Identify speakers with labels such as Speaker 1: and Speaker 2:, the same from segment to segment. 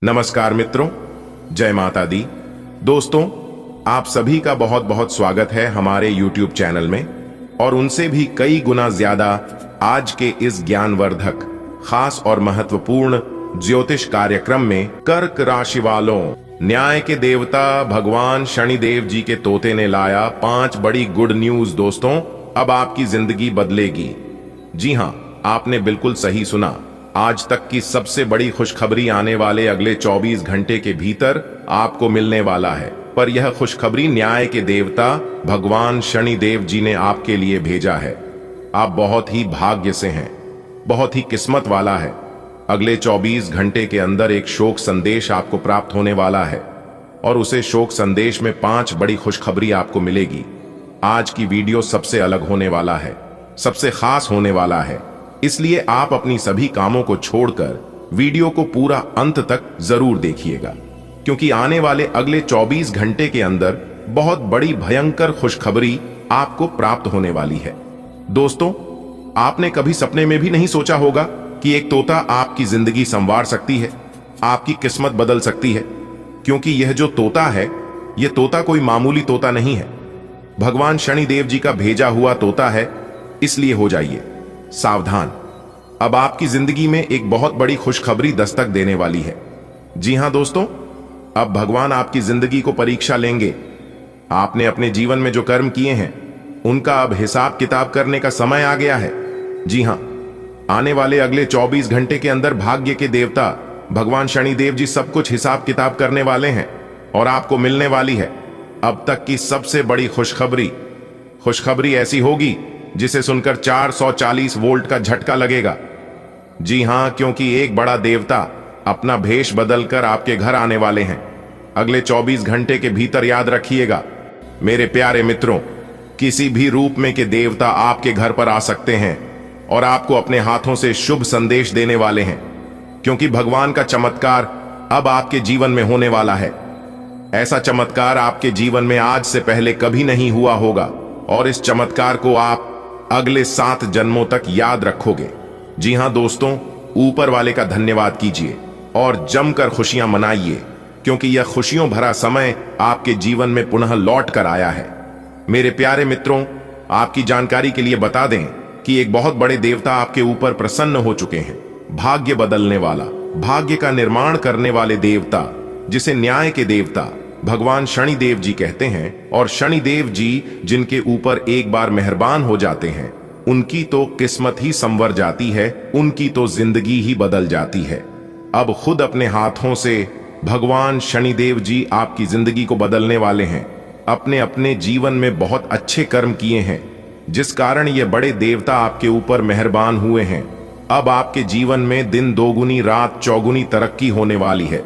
Speaker 1: नमस्कार मित्रों, जय माता दी। दोस्तों, आप सभी का बहुत बहुत स्वागत है हमारे YouTube चैनल में और उनसे भी कई गुना ज्यादा आज के इस ज्ञानवर्धक, खास और महत्वपूर्ण ज्योतिष कार्यक्रम में कर्क राशि वालों, न्याय के देवता भगवान शनिदेव जी के तोते ने लाया 5 बड़ी गुड न्यूज। दोस्तों, अब आपकी जिंदगी बदलेगी। जी हां, आपने बिल्कुल सही सुना। आज तक की सबसे बड़ी खुशखबरी आने वाले अगले 24 घंटे के भीतर आपको मिलने वाला है। पर यह खुशखबरी न्याय के देवता भगवान शनिदेव जी ने आपके लिए भेजा है। आप बहुत ही भाग्य से हैं, बहुत ही किस्मत वाला है। अगले 24 घंटे के अंदर एक शोक संदेश आपको प्राप्त होने वाला है और उसे शोक संदेश में 5 बड़ी खुशखबरी आपको मिलेगी। आज की वीडियो सबसे अलग होने वाला है, सबसे खास होने वाला है, इसलिए आप अपनी सभी कामों को छोड़कर वीडियो को पूरा अंत तक जरूर देखिएगा, क्योंकि आने वाले अगले 24 घंटे के अंदर बहुत बड़ी भयंकर खुशखबरी आपको प्राप्त होने वाली है। दोस्तों, आपने कभी सपने में भी नहीं सोचा होगा कि एक तोता आपकी जिंदगी संवार सकती है, आपकी किस्मत बदल सकती है। क्योंकि यह जो तोता है, यह तोता कोई मामूली तोता नहीं है, भगवान शनिदेव जी का भेजा हुआ तोता है। इसलिए हो जाइए सावधान, अब आपकी जिंदगी में एक बहुत बड़ी खुशखबरी दस्तक देने वाली है। जी हां दोस्तों, अब भगवान आपकी जिंदगी को परीक्षा लेंगे। आपने अपने जीवन में जो कर्म किए हैं, उनका अब हिसाब किताब करने का समय आ गया है। जी हां, आने वाले अगले 24 घंटे के अंदर भाग्य के देवता भगवान शनिदेव जी सब कुछ हिसाब किताब करने वाले हैं और आपको मिलने वाली है अब तक की सबसे बड़ी खुशखबरी। खुशखबरी ऐसी होगी जिसे सुनकर 440 वोल्ट का झटका लगेगा। जी हां, क्योंकि एक बड़ा देवता अपना भेष बदलकर आपके घर आने वाले हैं अगले 24 घंटे के भीतर। याद रखिएगा मेरे प्यारे मित्रों, किसी भी रूप में के देवता आपके घर पर आ सकते हैं और आपको अपने हाथों से शुभ संदेश देने वाले हैं, क्योंकि भगवान का चमत्कार अब आपके जीवन में होने वाला है। ऐसा चमत्कार आपके जीवन में आज से पहले कभी नहीं हुआ होगा और इस चमत्कार को आप अगले 7 जन्मों तक याद रखोगे। जी हां दोस्तों, ऊपर वाले का धन्यवाद कीजिए और जमकर खुशियां मनाइए, क्योंकि यह खुशियों भरा समय आपके जीवन में पुनः लौट कर आया है। मेरे प्यारे मित्रों, आपकी जानकारी के लिए बता दें कि एक बहुत बड़े देवता आपके ऊपर प्रसन्न हो चुके हैं। भाग्य बदलने वाला, भाग्य का निर्माण करने वाले देवता, जिसे न्याय के देवता भगवान शनिदेव जी कहते हैं। और शनिदेव जी जिनके ऊपर एक बार मेहरबान हो जाते हैं, उनकी तो किस्मत ही संवर जाती है, उनकी तो जिंदगी ही बदल जाती है। अब खुद अपने हाथों से भगवान शनिदेव जी आपकी जिंदगी को बदलने वाले हैं। अपने अपने जीवन में बहुत अच्छे कर्म किए हैं, जिस कारण ये बड़े देवता आपके ऊपर मेहरबान हुए हैं। अब आपके जीवन में दिन दोगुनी रात चौगुनी तरक्की होने वाली है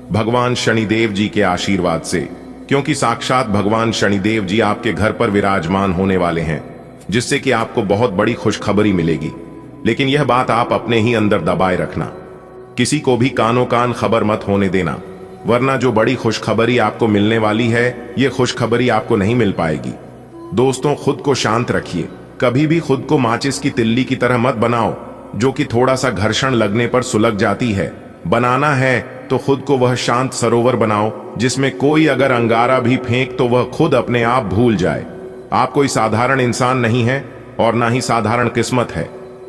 Speaker 1: भगवान शनिदेव जी के आशीर्वाद से, क्योंकि साक्षात भगवान शनिदेव जी आपके घर पर विराजमान होने वाले हैं, जिससे कि आपको बहुत बड़ी खुशखबरी मिलेगी। लेकिन यह बात आप अपने ही अंदर दबाए रखना, किसी को भी कानो कान खबर मत होने देना, वरना जो बड़ी खुशखबरी आपको मिलने वाली है, यह खुशखबरी आपको नहीं मिल पाएगी। दोस्तों, खुद को शांत रखिए, कभी भी खुद को माचिस की तिल्ली की तरह मत बनाओ, जो कि थोड़ा सा घर्षण लगने पर सुलग जाती है। बनाना है तो खुद को वह शांत सरोवर बनाओ, जिसमें कोई अगर अंगारा भी फेंक तो वह खुद अपने आप भूल जाए। आप कोई साधारण इंसान नहीं है और ना ही साधारण किस्मत है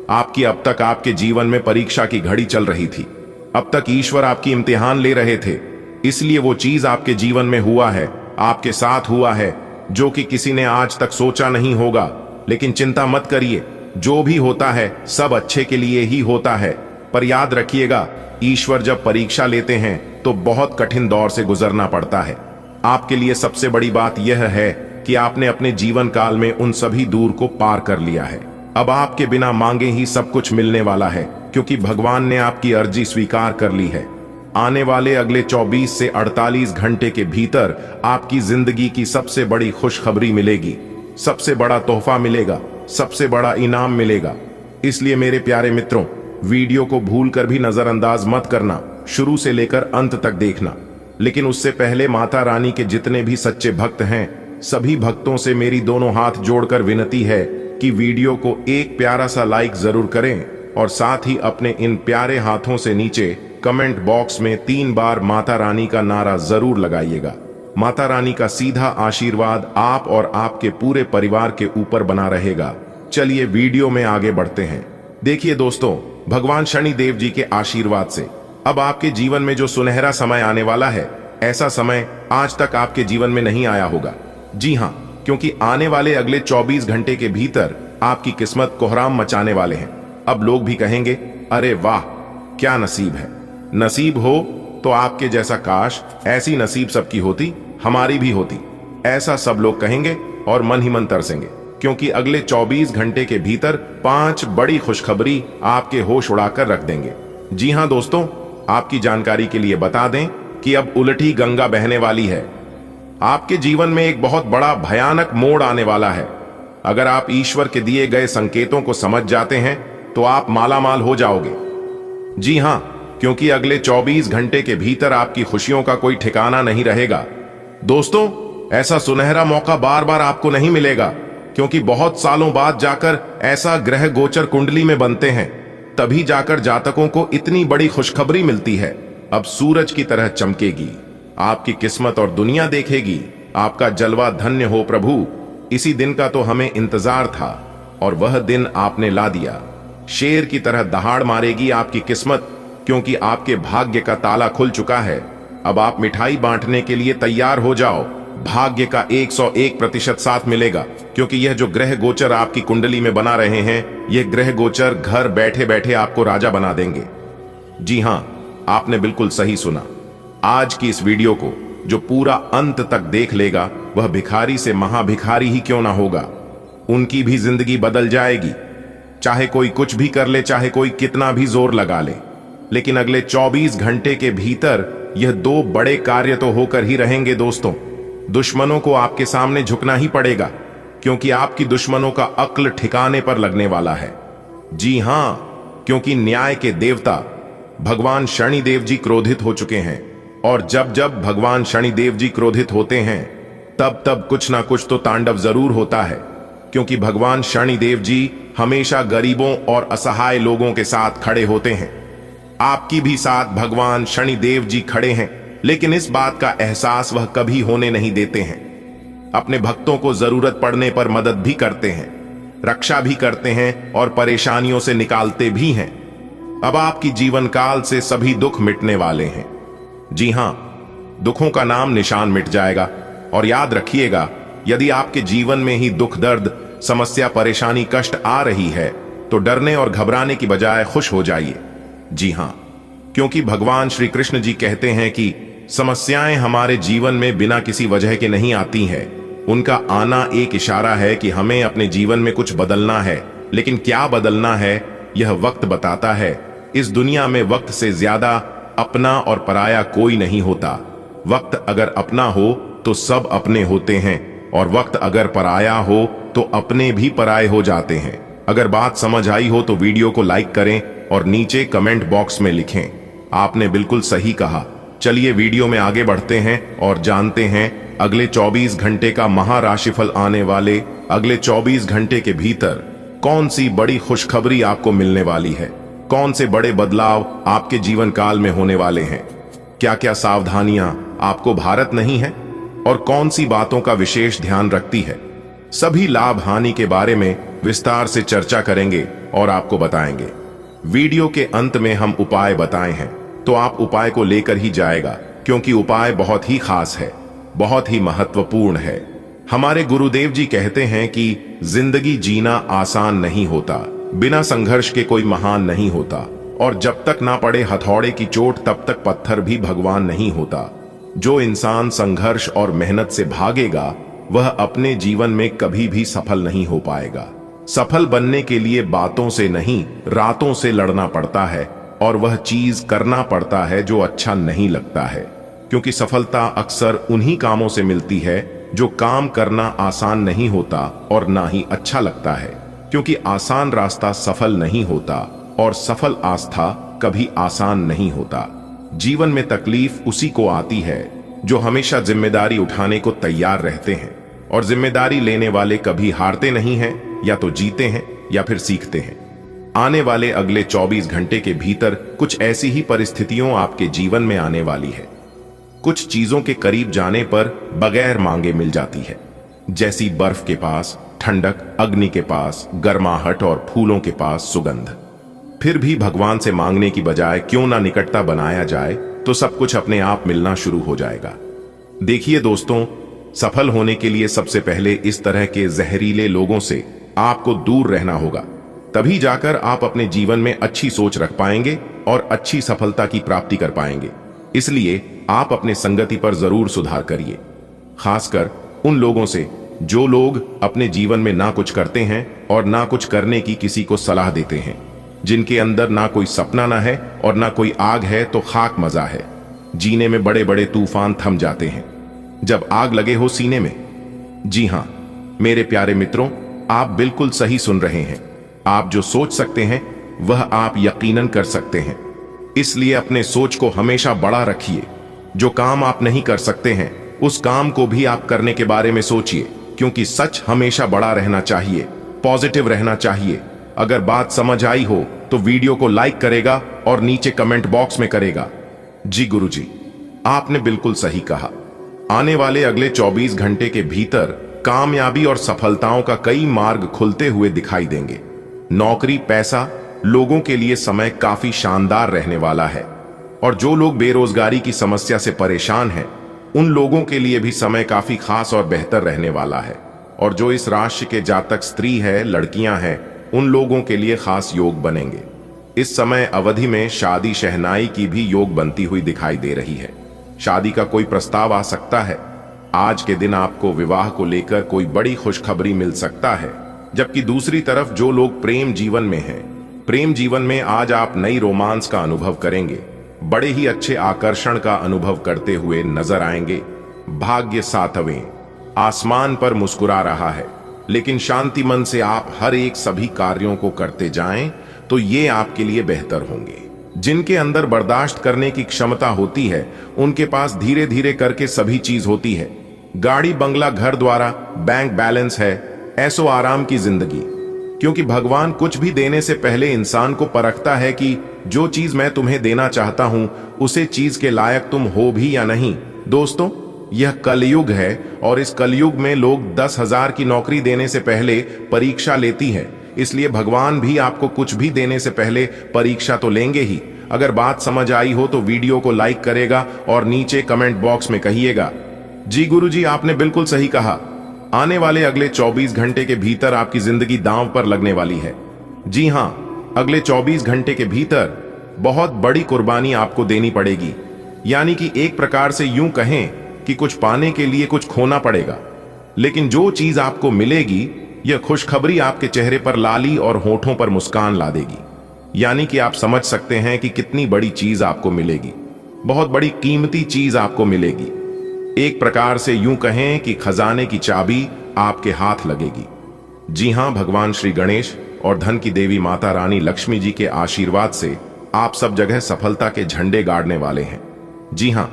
Speaker 1: आपकी। अब तक आपके जीवन में परीक्षा की घड़ी चल रही थी, अब तक ईश्वर आपकी इम्तिहान ले रहे थे, इसलिए वो चीज आपके जीवन में हुआ है, आपके साथ हुआ है, जो कि किसी ने आज तक सोचा नहीं होगा। लेकिन चिंता मत करिए, जो भी होता है सब अच्छे के लिए ही होता है। पर याद रखिएगा, ईश्वर जब परीक्षा लेते हैं तो बहुत कठिन दौर से गुजरना पड़ता है। आपके लिए सबसे बड़ी बात यह है कि आपने अपने जीवन काल में उन सभी दूर को पार कर लिया है। अब आपके बिना मांगे ही सब कुछ मिलने वाला है, क्योंकि भगवान ने आपकी अर्जी स्वीकार कर ली है। आने वाले अगले 24 से 48 घंटे के भीतर आपकी जिंदगी की सबसे बड़ी खुशखबरी मिलेगी, सबसे बड़ा तोहफा मिलेगा, सबसे बड़ा इनाम मिलेगा। इसलिए मेरे प्यारे मित्रों, वीडियो को भूलकर भी नजरअंदाज मत करना, शुरू से लेकर अंत तक देखना। लेकिन उससे पहले माता रानी के जितने भी सच्चे भक्त हैं, सभी भक्तों से मेरी दोनों हाथ जोड़कर विनती है कि वीडियो को एक प्यारा सा लाइक जरूर करें और साथ ही अपने इन प्यारे हाथों से नीचे कमेंट बॉक्स में 3 बार माता रानी का नारा जरूर लगाइएगा। माता रानी का सीधा आशीर्वाद आप और आपके पूरे परिवार के ऊपर बना रहेगा। चलिए वीडियो में आगे बढ़ते हैं। देखिए दोस्तों, भगवान शनि देव जी के आशीर्वाद से अब आपके जीवन में जो सुनहरा समय आने वाला है, ऐसा समय आज तक आपके जीवन में नहीं आया होगा। जी हां, क्योंकि आने वाले अगले 24 घंटे के भीतर आपकी किस्मत कोहराम मचाने वाले हैं। अब लोग भी कहेंगे, अरे वाह क्या नसीब है। नसीब हो तो आपके जैसा काश ऐसी नसीब सबकी होती, हमारी भी होती, ऐसा सब लोग कहेंगे और मन ही मन तरसेंगे। क्योंकि अगले 24 घंटे के भीतर 5 बड़ी खुशखबरी आपके होश उड़ाकर रख देंगे। जी हां दोस्तों, आपकी जानकारी के लिए बता दें कि अब उलटी गंगा बहने वाली है। आपके जीवन में एक बहुत बड़ा भयानक मोड़ आने वाला है। अगर आप ईश्वर के दिए गए संकेतों को समझ जाते हैं तो आप मालामाल हो जाओगे। जी हां, क्योंकि अगले 24 घंटे के भीतर आपकी खुशियों का कोई ठिकाना नहीं रहेगा। दोस्तों, ऐसा सुनहरा मौका बार बार आपको नहीं मिलेगा, क्योंकि बहुत सालों बाद जाकर ऐसा ग्रह गोचर कुंडली में बनते हैं, तभी जाकर जातकों को इतनी बड़ी खुशखबरी मिलती है। अब सूरज की तरह चमकेगी, आपकी किस्मत और दुनिया देखेगी। आपका जलवा धन्य हो प्रभु। इसी दिन का तो हमें इंतजार था और वह दिन आपने ला दिया। शेर की तरह दहाड़ मारेगी आपकी किस्मत, क्योंकि आपके भाग्य का ताला खुल चुका है। अब आप मिठाई बांटने के लिए तैयार हो जाओ। भाग्य का 101% साथ मिलेगा, क्योंकि यह जो ग्रह गोचर आपकी कुंडली में बना रहे हैं, यह ग्रह गोचर घर बैठे बैठे आपको राजा बना देंगे। जी हां, आपने बिल्कुल सही सुना। आज की इस वीडियो को जो पूरा अंत तक देख लेगा, वह भिखारी से महाभिखारी ही क्यों ना होगा। उनकी भी जिंदगी बदल जाएगी। चाहे कोई कुछ भी कर ले, चाहे कोई कितना भी जोर लगा ले, लेकिन अगले 24 घंटे के भीतर यह 2 बड़े कार्य तो होकर ही रहेंगे दोस्तों। दुश्मनों को आपके सामने झुकना ही पड़ेगा, क्योंकि आपकी दुश्मनों का अक्ल ठिकाने पर लगने वाला है। जी हां, क्योंकि न्याय के देवता भगवान शनि देव जी क्रोधित हो चुके हैं। और जब जब भगवान शनि देव जी क्रोधित होते हैं, तब तब कुछ ना कुछ तो तांडव जरूर होता है, क्योंकि भगवान शनि देव जी हमेशा गरीबों और असहाय लोगों के साथ खड़े होते हैं। आपकी भी साथ भगवान शनि देव जी खड़े हैं, लेकिन इस बात का एहसास वह कभी होने नहीं देते हैं। अपने भक्तों को जरूरत पड़ने पर मदद भी करते हैं, रक्षा भी करते हैं और परेशानियों से निकालते भी हैं। अब आपकी जीवन काल से सभी दुख मिटने वाले हैं। जी हां, दुखों का नाम निशान मिट जाएगा। और याद रखिएगा, यदि आपके जीवन में ही दुख, दर्द, समस्या, परेशानी, कष्ट आ रही है, तो डरने और घबराने की बजाय खुश हो जाइए। जी हां, क्योंकि भगवान श्री कृष्ण जी कहते हैं कि समस्याएं हमारे जीवन में बिना किसी वजह के नहीं आती हैं। उनका आना एक इशारा है कि हमें अपने जीवन में कुछ बदलना है। लेकिन क्या बदलना है, यह वक्त बताता है। इस दुनिया में वक्त से ज्यादा अपना और पराया कोई नहीं होता। वक्त अगर अपना हो तो सब अपने होते हैं, और वक्त अगर पराया हो तो अपने भी पराये हो जाते हैं। अगर बात समझ आई हो तो वीडियो को लाइक करें और नीचे कमेंट बॉक्स में लिखें, आपने बिल्कुल सही कहा। चलिए वीडियो में आगे बढ़ते हैं और जानते हैं अगले 24 घंटे का महाराशिफल। आने वाले अगले 24 घंटे के भीतर कौन सी बड़ी खुशखबरी आपको मिलने वाली है, कौन से बड़े बदलाव आपके जीवन काल में होने वाले हैं, क्या क्या सावधानियां आपको भारत नहीं है, और कौन सी बातों का विशेष ध्यान रखती है। सभी लाभ हानि के बारे में विस्तार से चर्चा करेंगे और आपको बताएंगे। वीडियो के अंत में हम उपाय बताए हैं, तो आप उपाय को लेकर ही जाएगा, क्योंकि उपाय बहुत ही खास है, बहुत ही महत्वपूर्ण है। हमारे गुरुदेव जी कहते हैं कि जिंदगी जीना आसान नहीं होता, बिना संघर्ष के कोई महान नहीं होता, और जब तक ना पड़े हथौड़े की चोट तब तक पत्थर भी भगवान नहीं होता। जो इंसान संघर्ष और मेहनत से भागेगा, वह अपने जीवन में कभी भी सफल नहीं हो पाएगा। सफल बनने के लिए बातों से नहीं, रातों से लड़ना पड़ता है, और वह चीज करना पड़ता है जो अच्छा नहीं लगता है। क्योंकि सफलता अक्सर उन्हीं कामों से मिलती है जो काम करना आसान नहीं होता और ना ही अच्छा लगता है। क्योंकि आसान रास्ता सफल नहीं होता, और सफल आस्था कभी आसान नहीं होता। जीवन में तकलीफ उसी को आती है जो हमेशा जिम्मेदारी उठाने को तैयार रहते हैं, और जिम्मेदारी लेने वाले कभी हारते नहीं हैं, या तो जीते हैं या फिर सीखते हैं। आने वाले अगले 24 घंटे के भीतर कुछ ऐसी ही परिस्थितियों आपके जीवन में आने वाली है। कुछ चीजों के करीब जाने पर बगैर मांगे मिल जाती है, जैसी बर्फ के पास ठंडक, अग्नि के पास गर्माहट और फूलों के पास सुगंध। फिर भी भगवान से मांगने की बजाय क्यों ना निकटता बनाया जाए तो सब कुछ अपने आप मिलना शुरू हो जाएगा। देखिए दोस्तों, सफल होने के लिए सबसे पहले इस तरह के जहरीले लोगों से आपको दूर रहना होगा। तभी जाकर आप अपने जीवन में अच्छी सोच रख पाएंगे और अच्छी सफलता की प्राप्ति कर पाएंगे। इसलिए आप अपने संगति पर जरूर सुधार करिए, खासकर उन लोगों से जो लोग अपने जीवन में ना कुछ करते हैं और ना कुछ करने की किसी को सलाह देते हैं, जिनके अंदर ना कोई सपना ना है और ना कोई आग है तो खाक मजा है। जीने में बड़े बड़े तूफान थम जाते हैं जब आग लगे हो सीने में। जी हां मेरे प्यारे मित्रों, आप बिल्कुल सही सुन रहे हैं। आप जो सोच सकते हैं वह आप यकीनन कर सकते हैं। इसलिए अपने सोच को हमेशा बड़ा रखिए। जो काम आप नहीं कर सकते हैं उस काम को भी आप करने के बारे में सोचिए, क्योंकि सच हमेशा बड़ा रहना चाहिए, पॉजिटिव रहना चाहिए। अगर बात समझ आई हो तो वीडियो को लाइक करेगा और नीचे कमेंट बॉक्स में करेगा। जी गुरुजी, आपने बिल्कुल सही कहा। आने वाले अगले 24 घंटे के भीतर कामयाबी और सफलताओं का कई मार्ग खुलते हुए दिखाई देंगे। नौकरी, पैसा, लोगों के लिए समय काफी शानदार रहने वाला है। और जो लोग बेरोजगारी की समस्या से परेशान हैं, उन लोगों के लिए भी समय काफी खास और बेहतर रहने वाला है। और जो इस राशि के जातक स्त्री है, लड़कियां हैं, उन लोगों के लिए खास योग बनेंगे। इस समय अवधि में शादी शहनाई की भी योग बनती हुई दिखाई दे रही है। शादी का कोई प्रस्ताव आ सकता है। आज के दिन आपको विवाह को लेकर कोई बड़ी खुशखबरी मिल सकता है। जबकि दूसरी तरफ जो लोग प्रेम जीवन में हैं, प्रेम जीवन में आज आप नई रोमांस का अनुभव करेंगे। बड़े ही अच्छे आकर्षण का अनुभव करते हुए नजर आएंगे। भाग्य सातवें आसमान पर मुस्कुरा रहा है, लेकिन शांति मन से आप हर एक सभी कार्यों को करते जाएं तो ये आपके लिए बेहतर होंगे। जिनके अंदर बर्दाश्त करने की क्षमता होती है, उनके पास धीरे धीरे करके सभी चीज होती है। गाड़ी, बंगला, घर द्वारा, बैंक बैलेंस है, ऐसो आराम की जिंदगी। क्योंकि भगवान कुछ भी देने से पहले इंसान को परखता है कि जो चीज मैं तुम्हें देना चाहता हूं उसे चीज के लायक तुम हो भी या नहीं। दोस्तों, यह कलयुग है और इस कलयुग में लोग 10,000 की नौकरी देने से पहले परीक्षा लेती है। इसलिए भगवान भी आपको कुछ भी देने से पहले परीक्षा तो लेंगे ही। अगर बात समझ आई हो तो वीडियो को लाइक करेगा और नीचे कमेंट बॉक्स में कहिएगा। जी गुरुजी, आपने बिल्कुल सही कहा। आने वाले अगले 24 घंटे के भीतर आपकी जिंदगी दांव पर लगने वाली है। जी हां, अगले 24 घंटे के भीतर बहुत बड़ी कुर्बानी आपको देनी पड़ेगी। यानी कि एक प्रकार से यूं कहें कि कुछ पाने के लिए कुछ खोना पड़ेगा। लेकिन जो चीज आपको मिलेगी, यह खुशखबरी आपके चेहरे पर लाली और होठों पर मुस्कान ला देगी। यानी कि आप समझ सकते हैं कि कितनी बड़ी चीज आपको मिलेगी। बहुत बड़ी कीमती चीज आपको मिलेगी। एक प्रकार से यूं कहें कि खजाने की चाबी आपके हाथ लगेगी। जी हां, भगवान श्री गणेश और धन की देवी माता रानी लक्ष्मी जी के आशीर्वाद से आप सब जगह सफलता के झंडे गाड़ने वाले हैं। जी हां,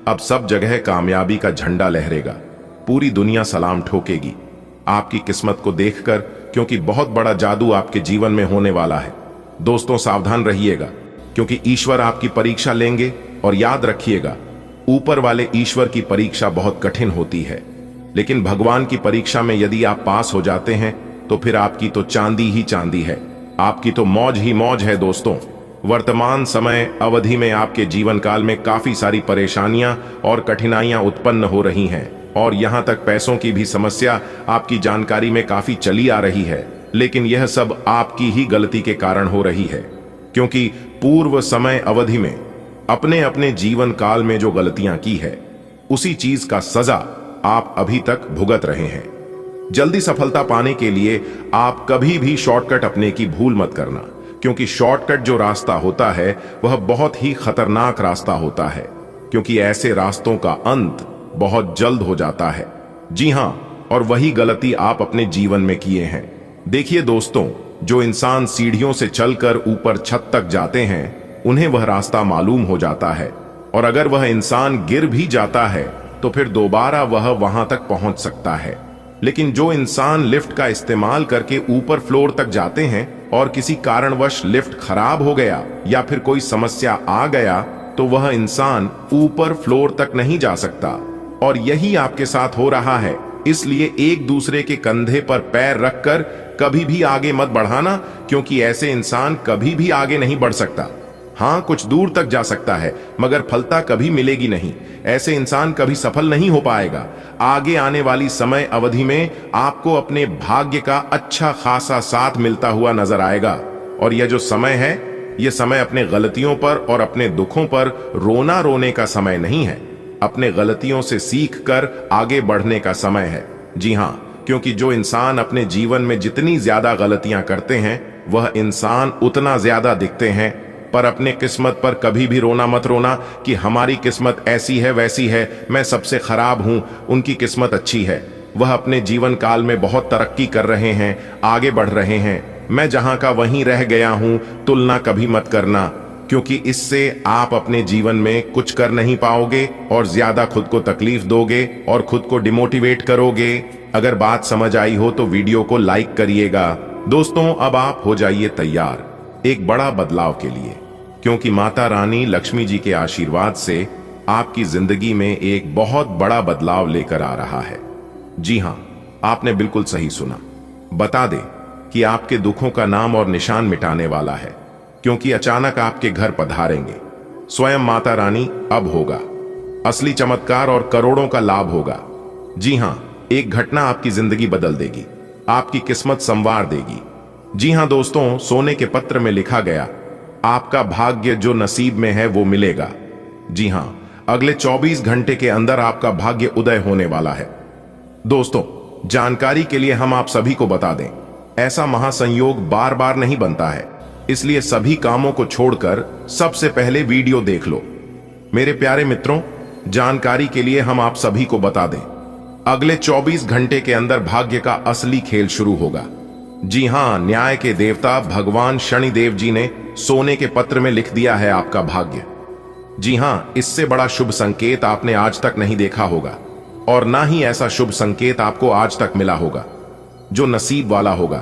Speaker 1: अब सब जगह कामयाबी का झंडा लहरेगा। पूरी दुनिया सलाम ठोकेगी आपकी किस्मत को देखकर, क्योंकि बहुत बड़ा जादू आपके जीवन में होने वाला है। दोस्तों, सावधान रहिएगा, क्योंकि ईश्वर आपकी परीक्षा लेंगे। और याद रखिएगा, ऊपर वाले ईश्वर की परीक्षा बहुत कठिन होती है, लेकिन भगवान की परीक्षा में यदि आप पास हो जाते हैं तो फिर आपकी तो चांदी ही चांदी है, आपकी तो मौज ही मौज है। दोस्तों, वर्तमान समय अवधि में आपके जीवन काल में काफी सारी परेशानियां और कठिनाइयां उत्पन्न हो रही हैं, और यहां तक पैसों की भी समस्या आपकी जानकारी में काफी चली आ रही है। लेकिन यह सब आपकी ही गलती के कारण हो रही है, क्योंकि पूर्व समय अवधि में अपने अपने जीवन काल में जो गलतियां की है, उसी चीज का सजा आप अभी तक भुगत रहे हैं। जल्दी सफलता पाने के लिए आप कभी भी शॉर्टकट अपने की भूल मत करना, क्योंकि शॉर्टकट जो रास्ता होता है वह बहुत ही खतरनाक रास्ता होता है, क्योंकि ऐसे रास्तों का अंत बहुत जल्द हो जाता है। जी हां, और वही गलती आप अपने जीवन में किए हैं। देखिए दोस्तों, जो इंसान सीढ़ियों से चलकर ऊपर छत तक जाते हैं, उन्हें वह रास्ता मालूम हो जाता है, और अगर वह इंसान गिर भी जाता है तो फिर दोबारा वह वहां तक पहुंच सकता है। लेकिन जो इंसान लिफ्ट का इस्तेमाल करके ऊपर फ्लोर तक जाते हैं और किसी कारणवश लिफ्ट खराब हो गया या फिर कोई समस्या आ गया तो वह इंसान ऊपर फ्लोर तक नहीं जा सकता। और यही आपके साथ हो रहा है। इसलिए एक दूसरे के कंधे पर पैर रखकर कभी भी आगे मत बढ़ाना, क्योंकि ऐसे इंसान कभी भी आगे नहीं बढ़ सकता। हाँ, कुछ दूर तक जा सकता है मगर फलता कभी मिलेगी नहीं। ऐसे इंसान कभी सफल नहीं हो पाएगा। आगे आने वाली समय अवधि में आपको अपने भाग्य का अच्छा खासा साथ मिलता हुआ नजर आएगा। और यह जो समय है, यह समय अपने गलतियों पर और अपने दुखों पर रोना रोने का समय नहीं है। अपने गलतियों से सीख कर आगे बढ़ने का समय है। जी हाँ, क्योंकि जो इंसान अपने जीवन में जितनी ज्यादा गलतियां करते हैं वह इंसान उतना ज्यादा दिखते हैं। पर अपने किस्मत पर कभी भी रोना मत रोना कि हमारी किस्मत ऐसी है वैसी है, मैं सबसे खराब हूं, उनकी किस्मत अच्छी है। वह अपने जीवन काल में बहुत तरक्की कर रहे हैं, आगे बढ़ रहे हैं। मैं जहां का वहीं रह गया हूं। तुलना कभी मत करना, क्योंकि इससे आप अपने जीवन में कुछ कर नहीं पाओगे और ज्यादा खुद को तकलीफ दोगे और खुद को डिमोटिवेट करोगे। अगर बात समझ आई हो तो वीडियो को लाइक करिएगा। दोस्तों, अब आप हो जाइए तैयार एक बड़ा बदलाव के लिए, क्योंकि माता रानी लक्ष्मी जी के आशीर्वाद से आपकी जिंदगी में एक बहुत बड़ा बदलाव लेकर आ रहा है। जी हां, आपने बिल्कुल सही सुना। बता दें कि आपके दुखों का नाम और निशान मिटाने वाला है, क्योंकि अचानक आपके घर पधारेंगे स्वयं माता रानी। अब होगा असली चमत्कार और करोड़ों का लाभ होगा। जी हां, एक घटना आपकी जिंदगी बदल देगी, आपकी किस्मत संवार देगी। जी हां दोस्तों, सोने के पत्र में लिखा गया, आपका भाग्य जो नसीब में है वो मिलेगा। जी हां, अगले 24 घंटे के अंदर आपका भाग्य उदय होने वाला है। दोस्तों, जानकारी के लिए हम आप सभी को बता दें, ऐसा महासंयोग बार बार नहीं बनता है। इसलिए सभी कामों को छोड़कर सबसे पहले वीडियो देख लो। मेरे प्यारे मित्रों, जानकारी के लिए हम आप सभी को बता दें, अगले 24 घंटे के अंदर भाग्य का असली खेल शुरू होगा। जी हां, न्याय के देवता भगवान शनिदेव जी ने सोने के पत्र में लिख दिया है आपका भाग्य। जी हां, इससे बड़ा शुभ संकेत आपने आज तक नहीं देखा होगा, और ना ही ऐसा शुभ संकेत आपको आज तक मिला होगा। जो नसीब वाला होगा,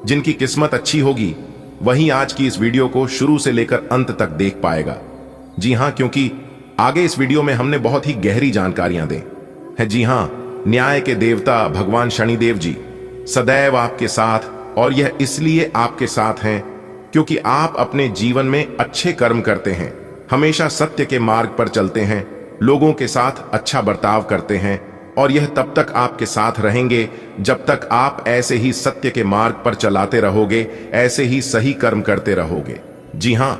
Speaker 1: जिनकी किस्मत अच्छी होगी, वही आज की इस वीडियो को शुरू से लेकर अंत तक देख पाएगा। जी हां, क्योंकि आगे इस वीडियो में हमने बहुत ही गहरी जानकारियां दी हैं। जी हां, न्याय के देवता भगवान शनिदेव जी सदैव आपके साथ, और यह इसलिए आपके साथ हैं क्योंकि आप अपने जीवन में अच्छे कर्म करते हैं, हमेशा सत्य के मार्ग पर चलते हैं, लोगों के साथ अच्छा बर्ताव करते हैं। और यह तब तक आपके साथ रहेंगे जब तक आप ऐसे ही सत्य के मार्ग पर चलाते रहोगे, ऐसे ही सही कर्म करते रहोगे। जी हां,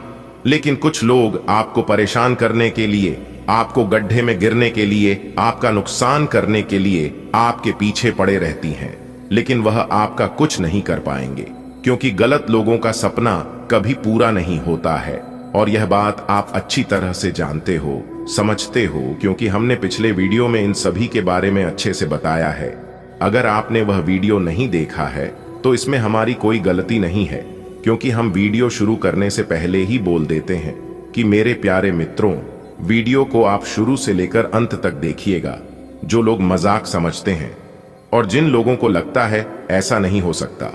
Speaker 1: लेकिन कुछ लोग आपको परेशान करने के लिए, आपको गड्ढे में गिरने के लिए, आपका नुकसान करने के लिए आपके पीछे पड़े रहती हैं, लेकिन वह आपका कुछ नहीं कर पाएंगे, क्योंकि गलत लोगों का सपना कभी पूरा नहीं होता है। और यह बात आप अच्छी तरह से जानते हो, समझते हो, क्योंकि हमने पिछले वीडियो में इन सभी के बारे में अच्छे से बताया है। अगर आपने वह वीडियो नहीं देखा है तो इसमें हमारी कोई गलती नहीं है, क्योंकि हम वीडियो शुरू करने से पहले ही बोल देते हैं कि मेरे प्यारे मित्रों, वीडियो को आप शुरू से लेकर अंत तक देखिएगा। जो लोग मजाक समझते हैं और जिन लोगों को लगता है ऐसा नहीं हो सकता,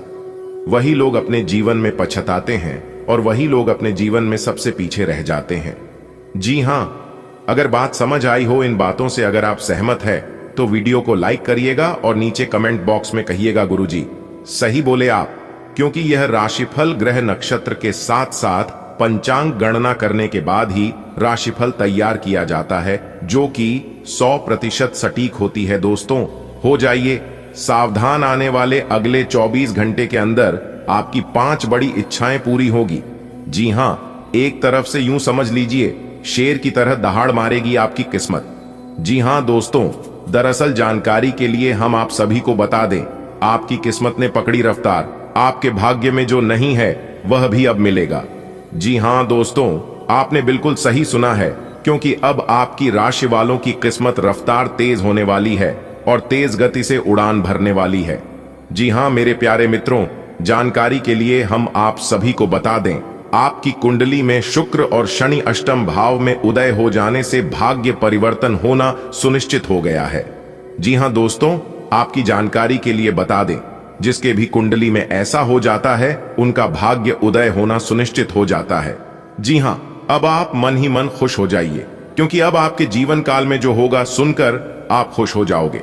Speaker 1: वही लोग अपने जीवन में पछताते हैं, और वही लोग अपने जीवन में सबसे पीछे रह जाते हैं। जी हां, अगर बात समझ आई हो इन बातों से, अगर आप सहमत है तो वीडियो को लाइक करिएगा और नीचे कमेंट बॉक्स में कहिएगा गुरुजी सही बोले आप, क्योंकि यह राशिफल ग्रह नक्षत्र के साथ साथ पंचांग गणना करने के बाद ही राशिफल तैयार किया जाता है, जो कि 100% सटीक होती है। दोस्तों, हो जाइए सावधान, आने वाले अगले 24 घंटे के अंदर आपकी 5 बड़ी इच्छाएं पूरी होगी। जी हां, एक तरफ से यूं समझ लीजिए शेर की तरह दहाड़ मारेगी आपकी किस्मत। जी हां दोस्तों, दरअसल जानकारी के लिए हम आप सभी को बता दें, आपकी किस्मत ने पकड़ी रफ्तार, आपके भाग्य में जो नहीं है वह भी अब मिलेगा। जी हां दोस्तों, आपने बिल्कुल सही सुना है, क्योंकि अब आपकी राशि वालों की किस्मत रफ्तार तेज होने वाली है और तेज गति से उड़ान भरने वाली है। जी हां मेरे प्यारे मित्रों, जानकारी के लिए हम आप सभी को बता दें, आपकी कुंडली में शुक्र और शनि अष्टम भाव में उदय हो जाने से भाग्य परिवर्तन होना सुनिश्चित हो गया है। जी हां दोस्तों, आपकी जानकारी के लिए बता दें, जिसके भी कुंडली में ऐसा हो जाता है उनका भाग्य उदय होना सुनिश्चित हो जाता है। जी हां, अब आप मन ही मन खुश हो जाइए, क्योंकि अब आपके जीवन काल में जो होगा सुनकर आप खुश हो जाओगे।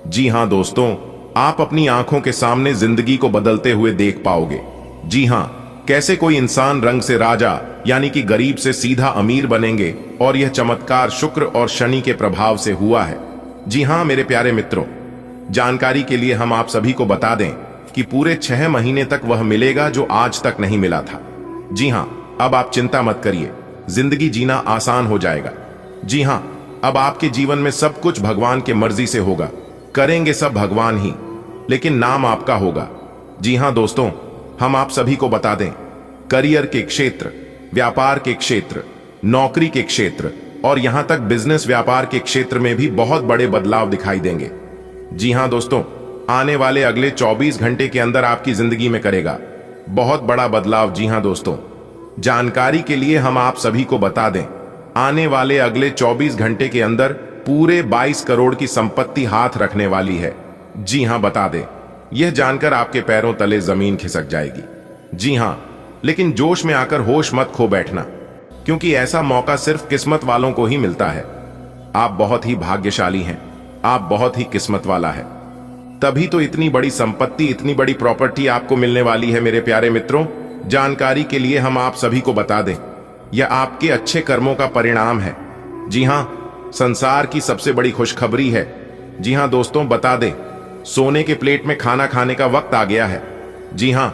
Speaker 1: जी हां दोस्तों, आप अपनी आंखों के सामने जिंदगी को बदलते हुए देख पाओगे। जी हां, कैसे कोई इंसान रंग से राजा यानी कि गरीब से सीधा अमीर बनेंगे, और यह चमत्कार शुक्र और शनि के प्रभाव से हुआ है। जी हां मेरे प्यारे मित्रों, जानकारी के लिए हम आप सभी को बता दें कि पूरे 6 महीने तक वह मिलेगा जो आज तक नहीं मिला था। जी हां, अब आप चिंता मत करिए, जिंदगी जीना आसान हो जाएगा। जी हां, अब आपके जीवन में सब कुछ भगवान के मर्जी से होगा, करेंगे सब भगवान ही, लेकिन नाम आपका होगा। जी हां दोस्तों, हम आप सभी को बता दें, करियर के क्षेत्र, व्यापार के क्षेत्र, नौकरी के क्षेत्र और यहां तक बिजनेस व्यापार के क्षेत्र में भी बहुत बड़े बदलाव दिखाई देंगे। जी हां दोस्तों, आने वाले अगले 24 घंटे के अंदर आपकी जिंदगी में करेगा बहुत बड़ा बदलाव। जी हां दोस्तों, जानकारी के लिए हम आप सभी को बता दें, आने वाले अगले 24 घंटे के अंदर पूरे 22 करोड़ की संपत्ति हाथ रखने वाली है। जी हां बता दें, यह जानकर आपके पैरों तले जमीन खिसक जाएगी। जी हां, लेकिन जोश में आकर होश मत खो बैठना, क्योंकि ऐसा मौका सिर्फ किस्मत वालों को ही मिलता है। आप बहुत ही भाग्यशाली हैं, आप बहुत ही किस्मत वाला है, तभी तो इतनी बड़ी संपत्ति, इतनी बड़ी प्रॉपर्टी आपको मिलने वाली है। मेरे प्यारे मित्रों, जानकारी के लिए हम आप सभी को बता दें, यह आपके अच्छे कर्मों का परिणाम है। जी हां, संसार की सबसे बड़ी खुशखबरी है। जी हां दोस्तों, बता दें, सोने के प्लेट में खाना खाने का वक्त आ गया है। जी हां,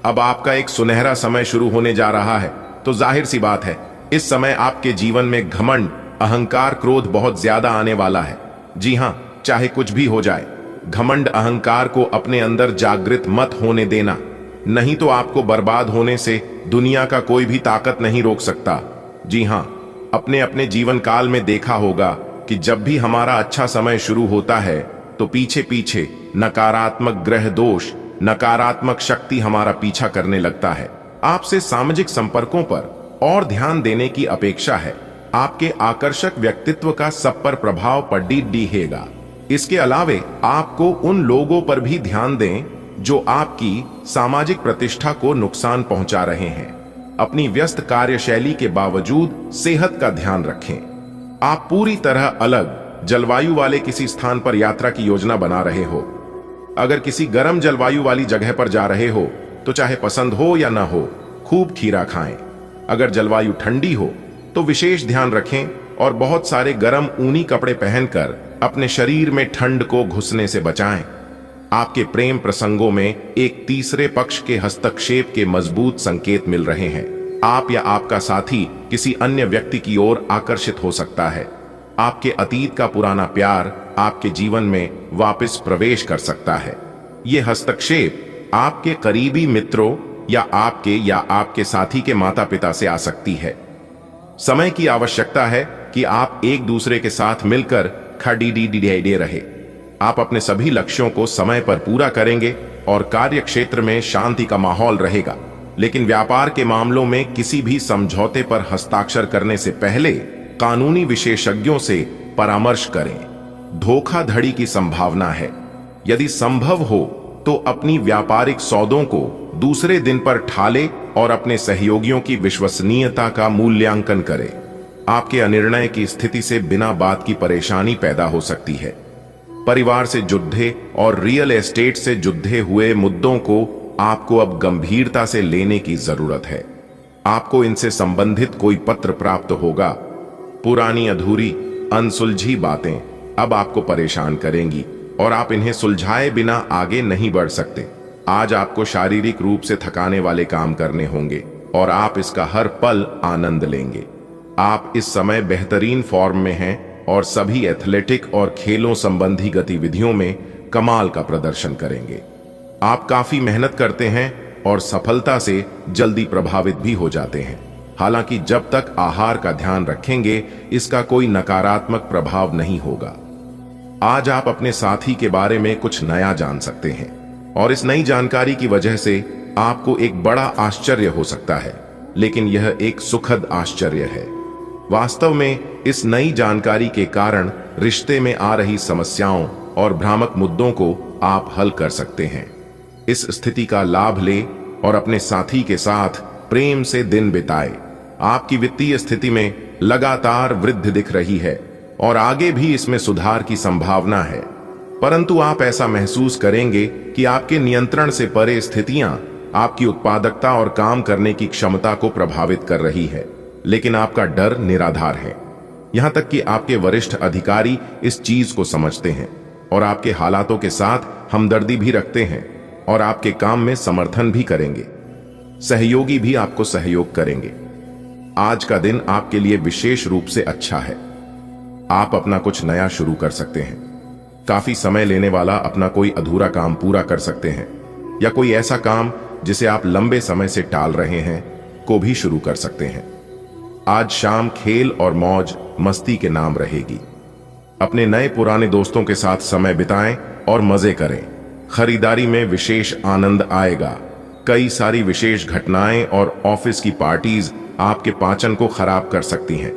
Speaker 1: अब आपका एक सुनहरा समय शुरू होने जा रहा है। तो जाहिर सी बात है, इस समय आपके जीवन में घमंड, अहंकार, क्रोध बहुत ज्यादा आने वाला है। जी हां, चाहे कुछ भी हो जाए, घमंड अहंकार को अपने अंदर जागृत मत होने देना, नहीं तो आपको बर्बाद होने से दुनिया का कोई भी ताकत नहीं रोक सकता। जी हां, अपने अपने जीवन काल में देखा होगा कि जब भी हमारा अच्छा समय शुरू होता है तो पीछे पीछे नकारात्मक ग्रह दोष, नकारात्मक शक्ति हमारा पीछा करने लगता है। आपसे सामाजिक संपर्कों पर और ध्यान देने की अपेक्षा है। आपके आकर्षक व्यक्तित्व का सब पर प्रभाव पड़ेगा। इसके अलावे आपको उन लोगों पर भी ध्यान दें जो आपकी सामाजिक प्रतिष्ठा को नुकसान पहुंचा रहे हैं। अपनी व्यस्त कार्यशैली के बावजूद सेहत का ध्यान रखें। आप पूरी तरह अलग जलवायु वाले किसी स्थान पर यात्रा की योजना बना रहे हो। अगर किसी गर्म जलवायु वाली जगह पर जा रहे हो तो चाहे पसंद हो या ना हो, खूब खीरा खाएं। अगर जलवायु ठंडी हो तो विशेष ध्यान रखें और बहुत सारे गर्म ऊनी कपड़े पहनकर अपने शरीर में ठंड को घुसने से बचाएं। आपके प्रेम प्रसंगों में एक तीसरे पक्ष के हस्तक्षेप के मजबूत संकेत मिल रहे हैं। आप या आपका साथी किसी अन्य व्यक्ति की ओर आकर्षित हो सकता है। आपके अतीत का पुराना प्यार आपके जीवन में वापस प्रवेश कर सकता है। यह हस्तक्षेप आपके करीबी मित्रों या आपके साथी के माता पिता से आ सकती है। समय की आवश्यकता है कि आप एक दूसरे के साथ मिलकर खड़ी रहे। आप अपने सभी लक्ष्यों को समय पर पूरा करेंगे और कार्य क्षेत्र में शांति का माहौल रहेगा। लेकिन व्यापार के मामलों में किसी भी समझौते पर हस्ताक्षर करने से पहले कानूनी विशेषज्ञों से परामर्श करें। धोखाधड़ी की संभावना है। यदि संभव हो तो अपनी व्यापारिक सौदों को दूसरे दिन पर ठाले और अपने सहयोगियों की विश्वसनीयता का मूल्यांकन करें। आपके अनिर्णय की स्थिति से बिना बात की परेशानी पैदा हो सकती है। परिवार से जुड़े और रियल एस्टेट से जुड़े हुए मुद्दों को आपको अब गंभीरता से लेने की जरूरत है। आपको इनसे संबंधित कोई पत्र प्राप्त होगा। पुरानी अधूरी अनसुलझी बातें अब आपको परेशान करेंगी और आप इन्हें सुलझाए बिना आगे नहीं बढ़ सकते। आज आपको शारीरिक रूप से थकाने वाले काम करने होंगे और आप इसका हर पल आनंद लेंगे। आप इस समय बेहतरीन फॉर्म में हैं और सभी एथलेटिक और खेलों संबंधी गतिविधियों में कमाल का प्रदर्शन करेंगे। आप काफी मेहनत करते हैं और सफलता से जल्दी प्रभावित भी हो जाते हैं। हालांकि जब तक आहार का ध्यान रखेंगे इसका कोई नकारात्मक प्रभाव नहीं होगा। आज आप अपने साथी के बारे में कुछ नया जान सकते हैं और इस नई जानकारी की वजह से आपको एक बड़ा आश्चर्य हो सकता है, लेकिन यह एक सुखद आश्चर्य है। वास्तव में इस नई जानकारी के कारण रिश्ते में आ रही समस्याओं और भ्रामक मुद्दों को आप हल कर सकते हैं। इस स्थिति का लाभ ले और अपने साथी के साथ प्रेम से दिन बिताए। आपकी वित्तीय स्थिति में लगातार वृद्धि दिख रही है और आगे भी इसमें सुधार की संभावना है, परंतु आप ऐसा महसूस करेंगे कि आपके नियंत्रण से परे स्थितियां आपकी उत्पादकता और काम करने की क्षमता को प्रभावित कर रही है। लेकिन आपका डर निराधार है। यहां तक कि आपके वरिष्ठ अधिकारी इस चीज को समझते हैं और आपके हालातों के साथ हमदर्दी भी रखते हैं और आपके काम में समर्थन भी करेंगे। सहयोगी भी आपको सहयोग करेंगे। आज का दिन आपके लिए विशेष रूप से अच्छा है। आप अपना कुछ नया शुरू कर सकते हैं। काफी समय लेने वाला अपना कोई अधूरा काम पूरा कर सकते हैं या कोई ऐसा काम जिसे आप लंबे समय से टाल रहे हैं को भी शुरू कर सकते हैं। आज शाम खेल और मौज मस्ती के नाम रहेगी। अपने नए पुराने दोस्तों के साथ समय बिताएं और मजे करें। खरीदारी में विशेष आनंद आएगा। कई सारी विशेष घटनाएं और ऑफिस की पार्टीज आपके पाचन को खराब कर सकती हैं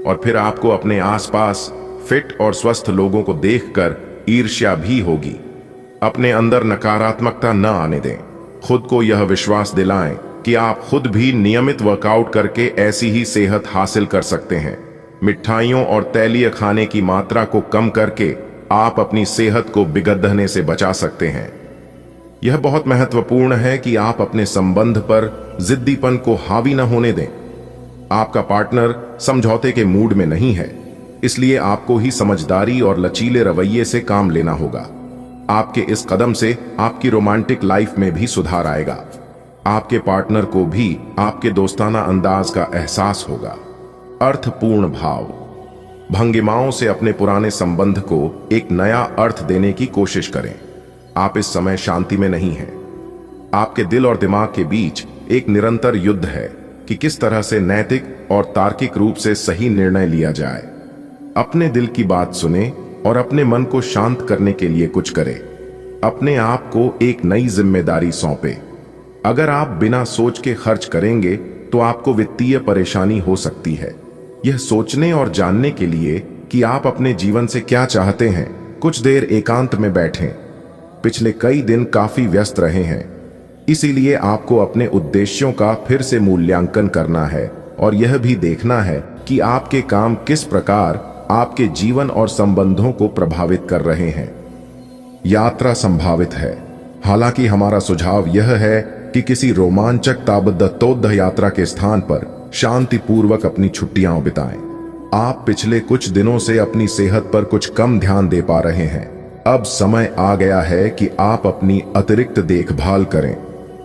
Speaker 1: और फिर आपको अपने आसपास फिट और स्वस्थ लोगों को देखकर ईर्ष्या भी होगी। अपने अंदर नकारात्मकता न आने दें। खुद को यह विश्वास दिलाएं कि आप खुद भी नियमित वर्कआउट करके ऐसी ही सेहत हासिल कर सकते हैं। मिठाइयों और तैलीय खाने की मात्रा को कम करके आप अपनी सेहत को बिगड़ने से बचा सकते हैं। यह बहुत महत्वपूर्ण है कि आप अपने संबंध पर जिद्दीपन को हावी न होने दें। आपका पार्टनर समझौते के मूड में नहीं है, इसलिए आपको ही समझदारी और लचीले रवैये से काम लेना होगा। आपके इस कदम से आपकी रोमांटिक लाइफ में भी सुधार आएगा। आपके पार्टनर को भी आपके दोस्ताना अंदाज का एहसास होगा। अर्थपूर्ण भाव। भंगिमाओं से अपने पुराने संबंध को एक नया अर्थ देने की कोशिश करें। आप इस समय शांति में नहीं हैं। आपके दिल और दिमाग के बीच एक निरंतर युद्ध है कि किस तरह से नैतिक और तार्किक रूप से सही निर्णय लिया जाए। अपने दिल की बात सुने और अपने मन को शांत करने के लिए कुछ करें। अपने आप को एक नई जिम्मेदारी सौंपे। अगर आप बिना सोच के खर्च करेंगे तो आपको वित्तीय परेशानी हो सकती है। यह सोचने और जानने के लिए कि आप अपने जीवन से क्या चाहते हैं, कुछ देर एकांत में बैठें। पिछले कई दिन काफी व्यस्त रहे हैं, इसीलिए आपको अपने उद्देश्यों का फिर से मूल्यांकन करना है और यह भी देखना है कि आपके काम किस प्रकार आपके जीवन और संबंधों को प्रभावित कर रहे हैं। यात्रा संभावित है। हालांकि हमारा सुझाव यह है कि किसी रोमांचक ताबदत्तोद्ध यात्रा के स्थान पर शांतिपूर्वक अपनी छुट्टियां बिताएं। आप पिछले कुछ दिनों से अपनी सेहत पर कुछ कम ध्यान दे पा रहे हैं। अब समय आ गया है कि आप अपनी अतिरिक्त देखभाल करें।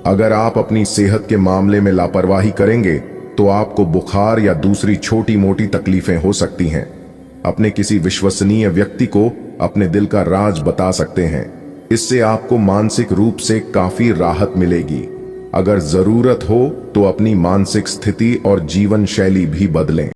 Speaker 1: अगर आप अपनी सेहत के मामले में लापरवाही करेंगे तो आपको बुखार या दूसरी छोटी मोटी तकलीफें हो सकती हैं। अपने किसी विश्वसनीय व्यक्ति को अपने दिल का राज बता सकते हैं। इससे आपको मानसिक रूप से काफी राहत मिलेगी। अगर जरूरत हो तो अपनी मानसिक स्थिति और जीवन शैली भी बदलें।